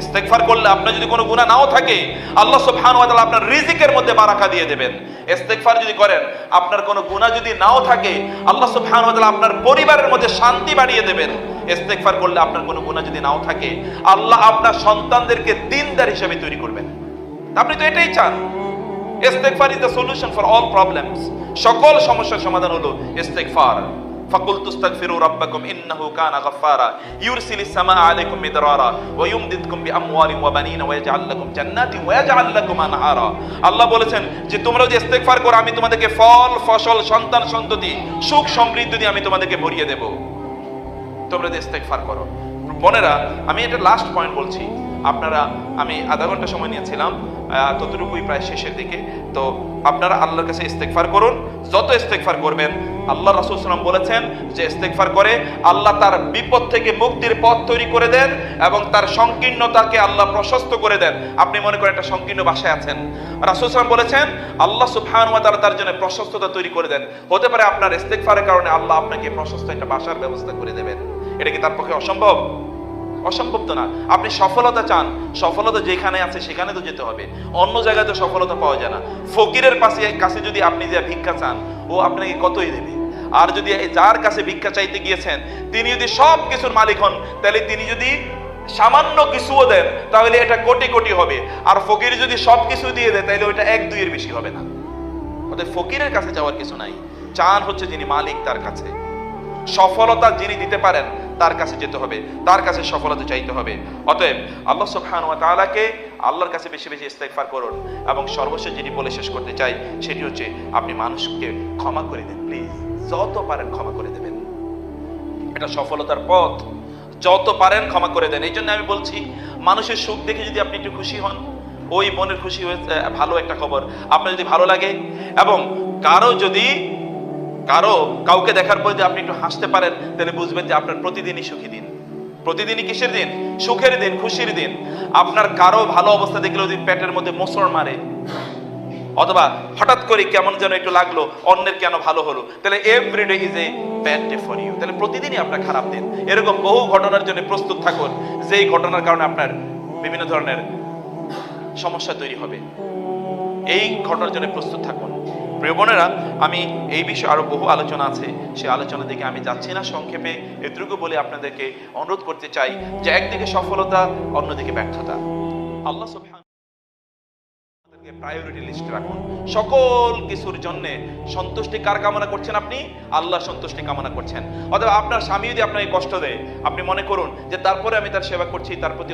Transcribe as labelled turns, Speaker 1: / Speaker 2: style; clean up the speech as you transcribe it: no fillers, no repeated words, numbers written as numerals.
Speaker 1: ইস্তেগফার করলে আপনার যদি কোনো গুনাহ নাও থাকে, আল্লাহ সুবহানাহু ওয়া তাআলা আপনার রিজিকের মধ্যে বারাকা দিয়ে দেবেন। ইস্তেগফার যদি করেন, আপনার কোনো গুনাহ যদি নাও থাকে, আল্লাহ সুবহানাহু ওয়া তাআলা আপনার পরিবারের মধ্যে শান্তি বাড়িয়ে দেবেন। ইস্তেগফার করলে আপনার কোনো গুনাহ যদি নাও থাকে, আল্লাহ আপনার সন্তানদেরকে দিনদার হিসেবে তৈরি করবেন। আপনি তো এটাই চান। ইস্তেগফার is the solution for all problems. সকল সমস্যার সমাধান হলো ইস্তেগফার। فقلت استغفروا ربكم انه كان غفارا يرسل السماء عليكم مدرارا ويمددكم باموال وبنين ويجعل لكم جنات ويجعل لكم انهارا। আল্লাহ বলেছেন যে তোমরা যদি ইস্তেগফার করো, আমি তোমাদেরকে ফল, ফসল, সন্তান, সন্ততি, সুখ সমৃদ্ধি দিয়ে আমি তোমাদেরকে ভরিয়ে দেব। তোমরা যদি ইস্তেগফার করো। বোনেরা, আমি এটা লাস্ট পয়েন্ট বলছি। আপনারা, আমি আধা ঘন্টা সময় নিয়েছিলাম, ততটুকুই প্রায় শেষের দিকে। তো আপনারা আল্লাহর কাছে ইস্তেগফার করুন। যত ইস্তেগফার করবেন, আল্লাহ রাসূল সাল্লাল্লাহু আলাইহি ওয়াসাল্লাম বলেছেন যে ইস্তেগফার করে আল্লাহ তার বিপদ থেকে মুক্তির পথ তৈরি করে দেন এবং তার সংকীর্ণতাকে আল্লাহ প্রশস্ত করে দেন। আপনি মনে করেন একটা সংকীর্ণ বাসায় আছেন, রাসূল সাল্লাল্লাহু আলাইহি ওয়াসাল্লাম বলেছেন আল্লাহ সুবহানাহু ওয়া তাআলা তার জন্য প্রশস্ততা তৈরি করে দেন। হতে পারে আপনার ইস্তেগফারের কারণে আল্লাহ আপনাকে প্রশস্ত একটা বাসার ব্যবস্থা করে দেবেন। এটা কি তার পক্ষে অসম্ভব? অসম্ভব তো না। আপনি সফলতা চান, সফলতা যেখানে আছে সেখানে তো যেতে হবে, অন্য জায়গায় তো সফলতা পাওয়া যায় না। ফকিরের কাছে যদি আপনি যে ভিক্ষা চান, ও আপনাকে কতই দেবে। আর যদি যার কাছে ভিক্ষা চাইতে গিয়েছেন তিনি যদি সব কিছুর মালিক হন, তাহলে তিনি যদি সামান্য কিছুও দেন তাহলে এটা কোটি কোটি হবে। আর ফকির যদি সব কিছু দিয়ে দেয় তাহলে ওইটা 1-2 এর বেশি হবে না। অতএব ফকিরের কাছে যাওয়ার কিছু নাই। চান হচ্ছে যিনি মালিক, তার কাছে। সফলতা যিনি দিতে পারেন তার কাছে যেতে হবে, তার কাছে সফলতা চাইতে হবে। অতএব আল্লাহ সুবহানাহু ওয়া তাআলাকে, আল্লাহর কাছে বেশি বেশি ইস্তেগফার করুন। এবং সর্বশেষ যেটি বলে শেষ করতে চাই সেটি হচ্ছে আপনি মানুষকে ক্ষমা করে দেন। প্লিজ, যত পারেন ক্ষমা করে দেবেন। এটা সফলতার পথ। যত পারেন ক্ষমা করে দেন। এই জন্য আমি বলছি, মানুষের সুখ দেখে যদি আপনি একটু খুশি হন, ওই মনের খুশি হয়েছে, ভালো একটা খবর। আপনার যদি ভালো লাগে এবং কাউকে দেখার পর যদি আপনি একটু হাসতে পারেন, তাহলে বুঝবেন যে আপনার প্রতিদিনই সুখী দিন। প্রতিদিনই কিসের দিন? সুখের দিন, খুশির দিন। আপনার কারো ভালো অবস্থা দেখলে যদি পেটের মধ্যে মোচড় মারে, অথবা হঠাৎ করে কেমন যেন একটু লাগলো, অন্যের কেন ভালো হলো, তাহলে everyday is a bad day for you. তাহলে প্রতিদিনই আপনার খারাপ দিন। এরকম বহু ঘটনার জন্য প্রস্তুত থাকুন, যেই ঘটনার কারণে আপনার বিভিন্ন ধরনের সমস্যা তৈরি হবে। এই ঘটনার জন্য প্রস্তুত থাকুন। প্রিয় বোনেরা, আমি এই বিষয়ে আরো বহু আলোচনা আছে, সেই আলোচনা দিকে আমি যাচ্ছি না। সংক্ষেপে এটুকু বলে আপনাদেরকে অনুরোধ করতে চাই যে একদিকে সফলতা, অন্যদিকে ব্যর্থতা। আল্লাহ সুবহানাহু ওয়া তাআলাকে প্রায়োরিটি লিস্টে রাখুন। সকল কিছুর জন্য সন্তুষ্টি কার কামনা করছেন? আপনি আল্লাহর সন্তুষ্টি কামনা করছেন। অথবা আপনার স্বামী যদি আপনাকে কষ্ট দেয়, আপনি মনে করুন যে তারপরে আমি তার সেবা করছি, তার প্রতি